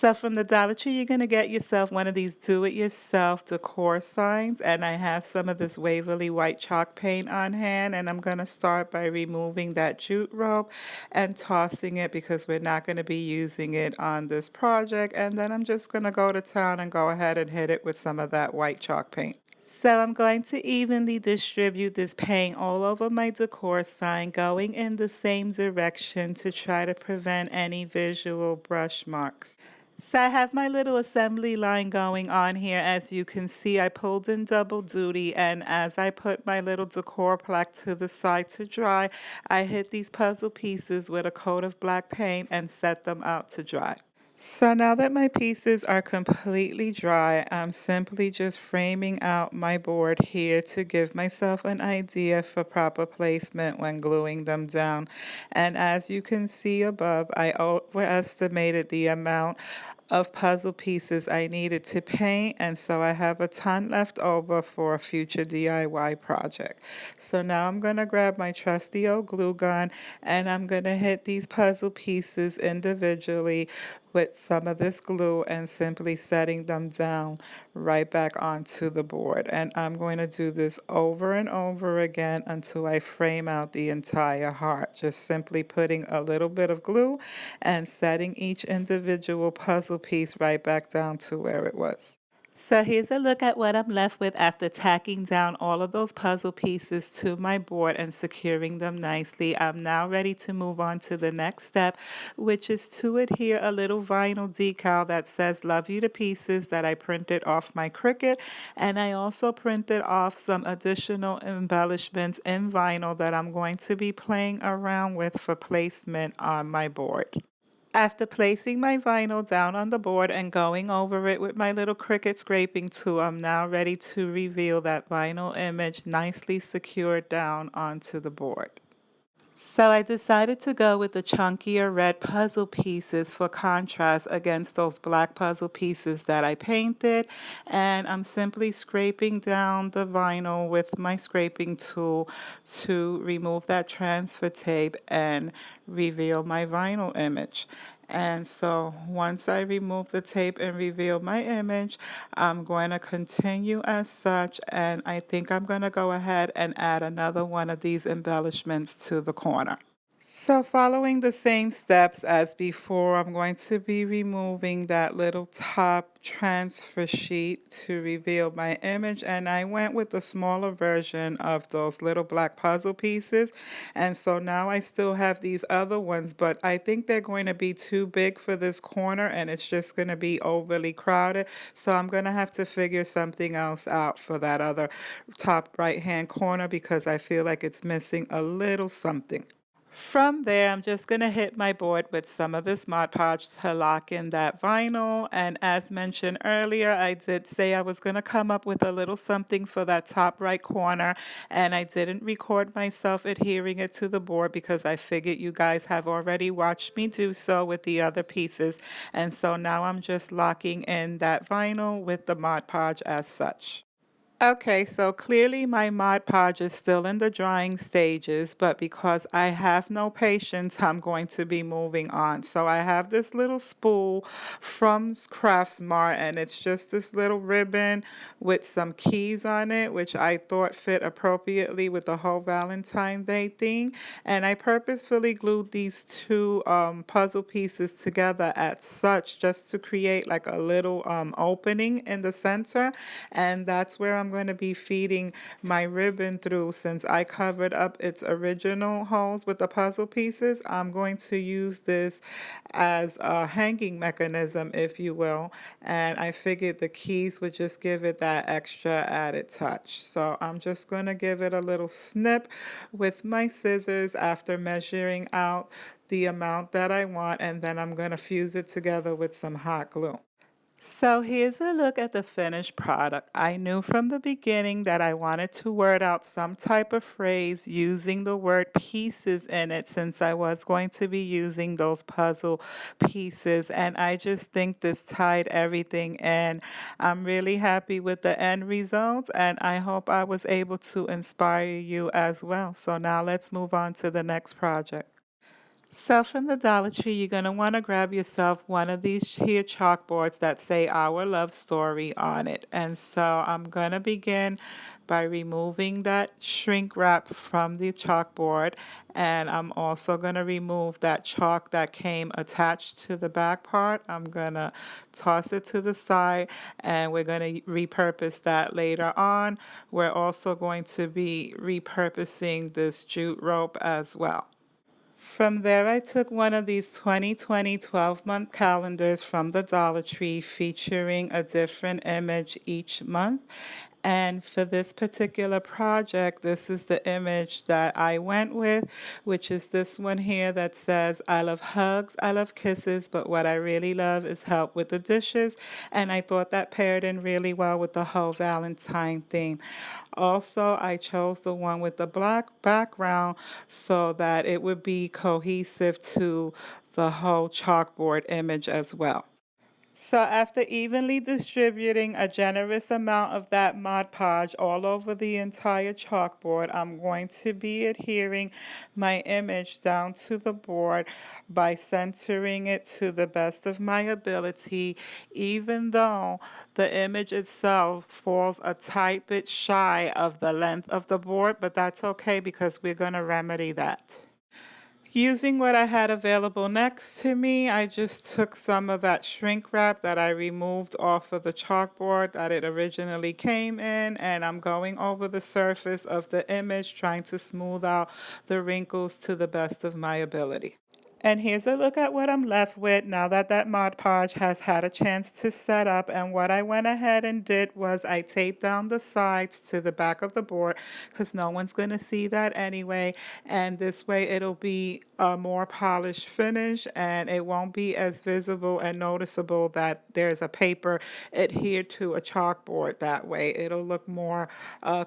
So from the Dollar Tree, you're going to get yourself one of these do-it-yourself decor signs. And I have some of this Waverly white chalk paint on hand. And I'm going to start by removing that jute rope and tossing it because we're not going to be using it on this project. And then I'm just going to go to town and go ahead and hit it with some of that white chalk paint. So I'm going to evenly distribute this paint all over my decor sign, going in the same direction to try to prevent any visual brush marks. So I have my little assembly line going on here. As you can see, I pulled in double duty, and as I put my little decor plaque to the side to dry, I hit these puzzle pieces with a coat of black paint and set them out to dry. So now that my pieces are completely dry, I'm simply just framing out my board here to give myself an idea for proper placement when gluing them down. And as you can see above, I overestimated the amount of puzzle pieces I needed to paint, and so I have a ton left over for a future DIY project. So now I'm going to grab my trusty old glue gun and I'm going to hit these puzzle pieces individually with some of this glue and simply setting them down right back onto the board. And I'm going to do this over and over again until I frame out the entire heart. Just simply putting a little bit of glue and setting each individual puzzle piece right back down to where it was. So here's a look at what I'm left with after tacking down all of those puzzle pieces to my board and securing them nicely. I'm now ready to move on to the next step, which is to adhere a little vinyl decal that says "Love You to Pieces" that I printed off my Cricut. And I also printed off some additional embellishments in vinyl that I'm going to be playing around with for placement on my board. After placing my vinyl down on the board and going over it with my little Cricut scraping tool, I'm now ready to reveal that vinyl image nicely secured down onto the board. So I decided to go with the chunkier red puzzle pieces for contrast against those black puzzle pieces that I painted. And I'm simply scraping down the vinyl with my scraping tool to remove that transfer tape and reveal my vinyl image. And so once I remove the tape and reveal my image, I'm going to continue as such, and I think I'm going to go ahead and add another one of these embellishments to the corner. So following the same steps as before, I'm going to be removing that little top transfer sheet to reveal my image. And I went with the smaller version of those little black puzzle pieces. And so now I still have these other ones, but I think they're going to be too big for this corner and it's just going to be overly crowded. So I'm going to have to figure something else out for that other top right-hand corner because I feel like it's missing a little something. From there, I'm just going to hit my board with some of this Mod Podge to lock in that vinyl. And as mentioned earlier, I did say I was going to come up with a little something for that top right corner. And I didn't record myself adhering it to the board because I figured you guys have already watched me do so with the other pieces. And so now I'm just locking in that vinyl with the Mod Podge as such. Okay, so clearly my Mod Podge is still in the drying stages, but because I have no patience, I'm going to be moving on. So I have this little spool from Craftsmart, and it's just this little ribbon with some keys on it, which I thought fit appropriately with the whole Valentine Day theme. And I purposefully glued these two puzzle pieces together at such just to create like a little opening in the center. And that's where I'm going to be feeding my ribbon through. Since I covered up its original holes with the puzzle pieces, I'm going to use this as a hanging mechanism, if you will. And I figured the keys would just give it that extra added touch. So I'm just going to give it a little snip with my scissors after measuring out the amount that I want, and then I'm going to fuse it together with some hot glue. So here's a look at the finished product. I knew from the beginning that I wanted to word out some type of phrase using the word pieces in it since I was going to be using those puzzle pieces. And I just think this tied everything in. I'm really happy with the end result and I hope I was able to inspire you as well. So now let's move on to the next project. So from the Dollar Tree, you're going to want to grab yourself one of these here chalkboards that say Our Love Story on it. And so I'm going to begin by removing that shrink wrap from the chalkboard. And I'm also going to remove that chalk that came attached to the back part. I'm going to toss it to the side and we're going to repurpose that later on. We're also going to be repurposing this jute rope as well. From there, I took one of these 2020 12-month calendars from the Dollar Tree featuring a different image each month. And for this particular project, this is the image that I went with, which is this one here that says, I love hugs, I love kisses, but what I really love is help with the dishes. And I thought that paired in really well with the whole Valentine theme. Also, I chose the one with the black background so that it would be cohesive to the whole chalkboard image as well. So after evenly distributing a generous amount of that Mod Podge all over the entire chalkboard, I'm going to be adhering my image down to the board by centering it to the best of my ability, even though the image itself falls a tight bit shy of the length of the board, but that's okay because we're going to remedy that. Using what I had available next to me, I just took some of that shrink wrap that I removed off of the chalkboard that it originally came in, and I'm going over the surface of the image, trying to smooth out the wrinkles to the best of my ability. And here's a look at what I'm left with now that that Mod Podge has had a chance to set up. And what I went ahead and did was I taped down the sides to the back of the board because no one's going to see that anyway. And this way it'll be a more polished finish and it won't be as visible and noticeable that there's a paper adhered to a chalkboard that way. It'll look more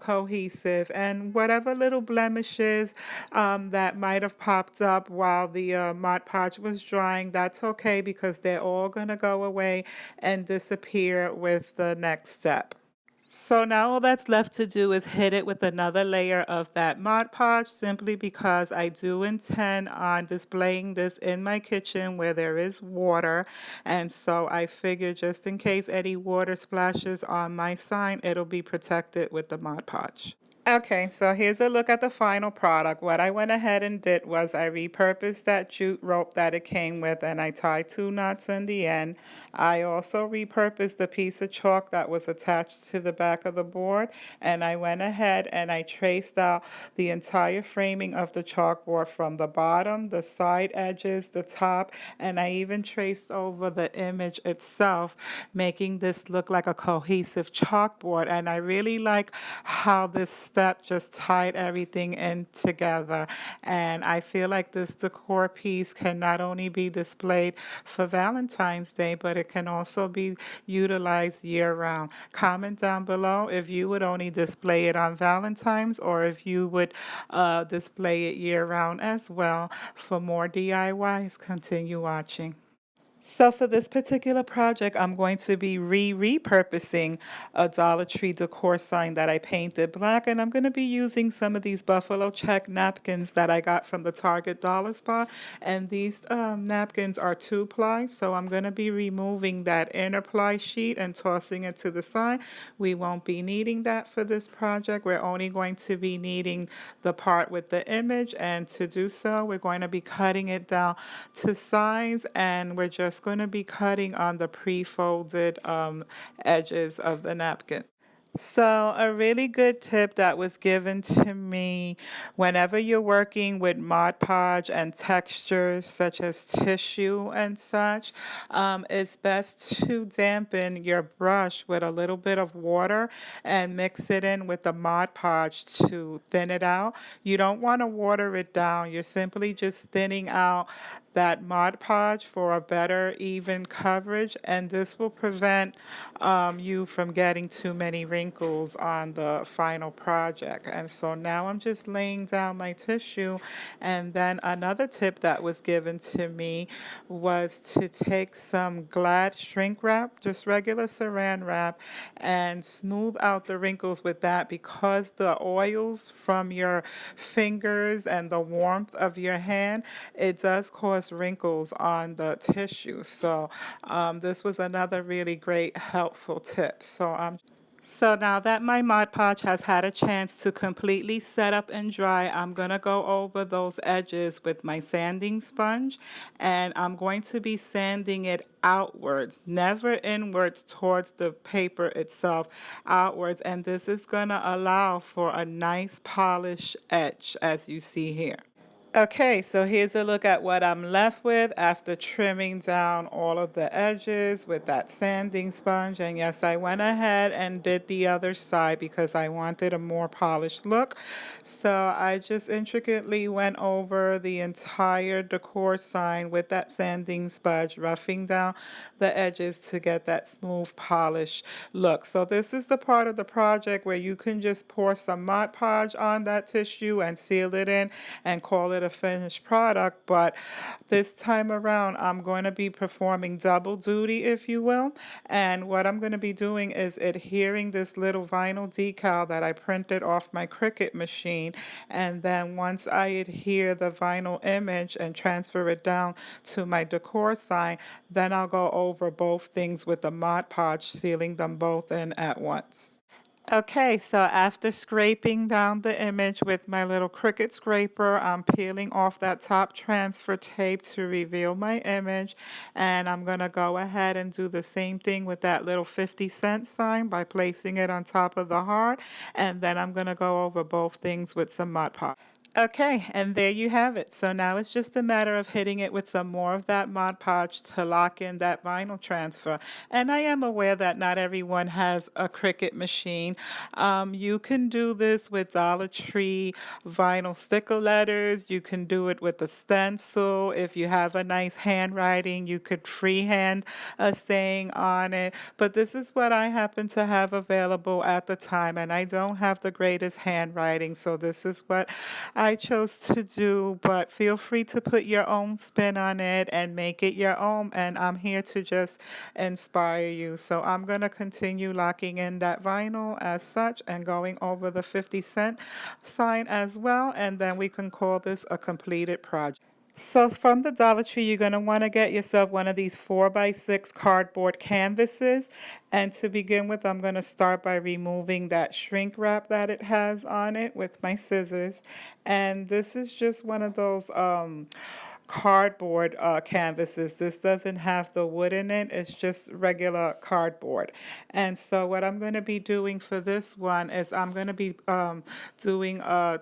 cohesive. And whatever little blemishes that might have popped up while the Mod Podge was drying, that's okay because they're all going to go away and disappear with the next step. So now all that's left to do is hit it with another layer of that Mod Podge simply because I do intend on displaying this in my kitchen where there is water. And so I figure just in case any water splashes on my sign, it'll be protected with the Mod Podge. Okay, so here's a look at the final product. What I went ahead and did was I repurposed that jute rope that it came with and I tied 2 knots in the end. I also repurposed the piece of chalk that was attached to the back of the board and I went ahead and I traced out the entire framing of the chalkboard from the bottom, the side edges, the top, and I even traced over the image itself, making this look like a cohesive chalkboard. And I really like how this step just tied everything in together. And I feel like this decor piece can not only be displayed for Valentine's Day, but it can also be utilized year round. Comment down below if you would only display it on Valentine's or if you would display it year round as well. For more DIYs, continue watching. So for this particular project, I'm going to be repurposing a Dollar Tree decor sign that I painted black, and I'm going to be using some of these buffalo check napkins that I got from the Target Dollar Spot, and these napkins are 2-ply, so I'm going to be removing that inner ply sheet and tossing it to the side. We won't be needing that for this project. We're only going to be needing the part with the image, and to do so, we're going to be cutting it down to size, and we're just going to be cutting on the pre-folded edges of the napkin. So, a really good tip that was given to me whenever you're working with Mod Podge and textures such as tissue and such, it's best to dampen your brush with a little bit of water and mix it in with the Mod Podge to thin it out. You don't want to water it down, you're simply just thinning out that Mod Podge for a better even coverage, and this will prevent you from getting too many wrinkles on the final project. And so now I'm just laying down my tissue, and then another tip that was given to me was to take some Glad shrink wrap, just regular saran wrap, and smooth out the wrinkles with that, because the oils from your fingers and the warmth of your hand, it does cause wrinkles on the tissue. So this was another really great helpful tip. So now that my Mod Podge has had a chance to completely set up and dry, I'm going to go over those edges with my sanding sponge, and I'm going to be sanding it outwards, never inwards towards the paper itself, outwards, and this is going to allow for a nice polished edge as you see here. Okay, so here's a look at what I'm left with after trimming down all of the edges with that sanding sponge. And yes, I went ahead and did the other side because I wanted a more polished look. So I just intricately went over the entire decor sign with that sanding sponge, roughing down the edges to get that smooth, polished look. So this is the part of the project where you can just pour some Mod Podge on that tissue and seal it in and call it a finished product. But this time around, I'm going to be performing double duty, if you will. And what I'm going to be doing is adhering this little vinyl decal that I printed off my Cricut machine. And then once I adhere the vinyl image and transfer it down to my decor sign, then I'll go over both things with the Mod Podge, sealing them both in at once. Okay, so after scraping down the image with my little Cricut scraper, I'm peeling off that top transfer tape to reveal my image. And I'm going to go ahead and do the same thing with that little 50-cent sign by placing it on top of the heart. And then I'm going to go over both things with some Mod Podge. Okay, and there you have it. So now it's just a matter of hitting it with some more of that Mod Podge to lock in that vinyl transfer. And I am aware that not everyone has a Cricut machine. You can do this with Dollar Tree vinyl sticker letters. You can do it with a stencil. If you have a nice handwriting, you could freehand a saying on it. But this is what I happen to have available at the time, and I don't have the greatest handwriting, so this is what I chose to do. But feel free to put your own spin on it and make it your own, and I'm here to just inspire you. So I'm going to continue locking in that vinyl as such and going over the 50-cent sign as well, and then we can call this a completed project. So from the Dollar Tree, you're going to want to get yourself one of these 4x6 cardboard canvases. And to begin with, I'm going to start by removing that shrink wrap that it has on it with my scissors. And this is just one of those cardboard canvases. This doesn't have the wood in it. It's just regular cardboard. And so what I'm going to be doing for this one is I'm going to be doing a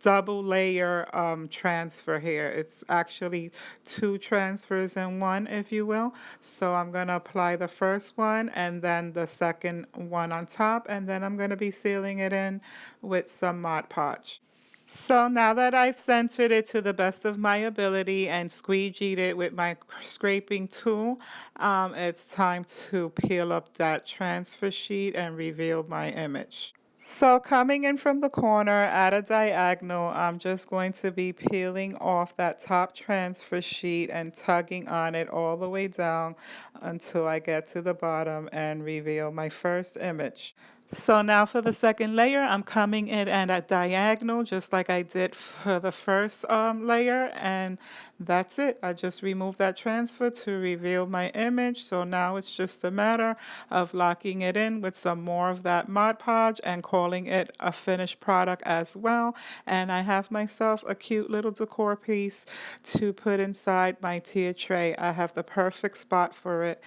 double layer transfer here. It's actually two transfers in one, if you will. So I'm going to apply the first one and then the second one on top, and then I'm going to be sealing it in with some Mod Podge. So now that I've centered it to the best of my ability and squeegeed it with my scraping tool, it's time to peel up that transfer sheet and reveal my image. So coming in from the corner at a diagonal, I'm just going to be peeling off that top transfer sheet and tugging on it all the way down until I get to the bottom and reveal my first image. So now for the second layer, I'm coming in at a diagonal, just like I did for the first layer, and that's it. I just removed that transfer to reveal my image. So now it's just a matter of locking it in with some more of that Mod Podge and calling it a finished product as well. And I have myself a cute little decor piece to put inside my tier tray. I have the perfect spot for it.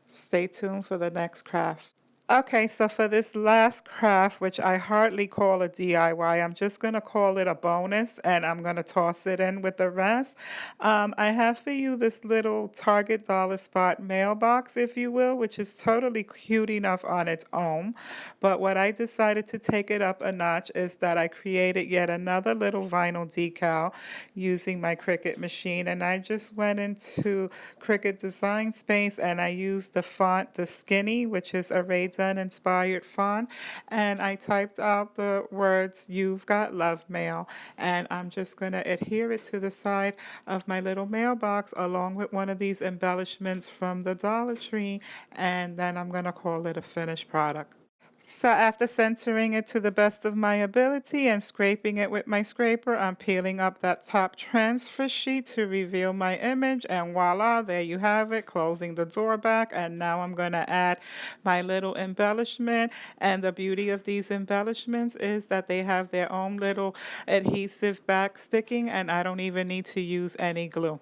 Stay tuned for the next craft. Okay, so for this last craft, which I hardly call a DIY, I'm just going to call it a bonus and I'm going to toss it in with the rest. I have for you this little Target Dollar Spot mailbox, if you will, which is totally cute enough on its own. But what I decided to take it up a notch is that I created yet another little vinyl decal using my Cricut machine. And I just went into Cricut Design Space and I used the font, the Skinny, which is a Ray inspired font, and I typed out the words "You've got love mail," and I'm just going to adhere it to the side of my little mailbox along with one of these embellishments from the Dollar Tree, and then I'm going to call it a finished product. So after centering it to the best of my ability and scraping it with my scraper, I'm peeling up that top transfer sheet to reveal my image, and voila, there you have it, closing the door back. And now I'm going to add my little embellishment. And the beauty of these embellishments is that they have their own little adhesive back sticking, and I don't even need to use any glue.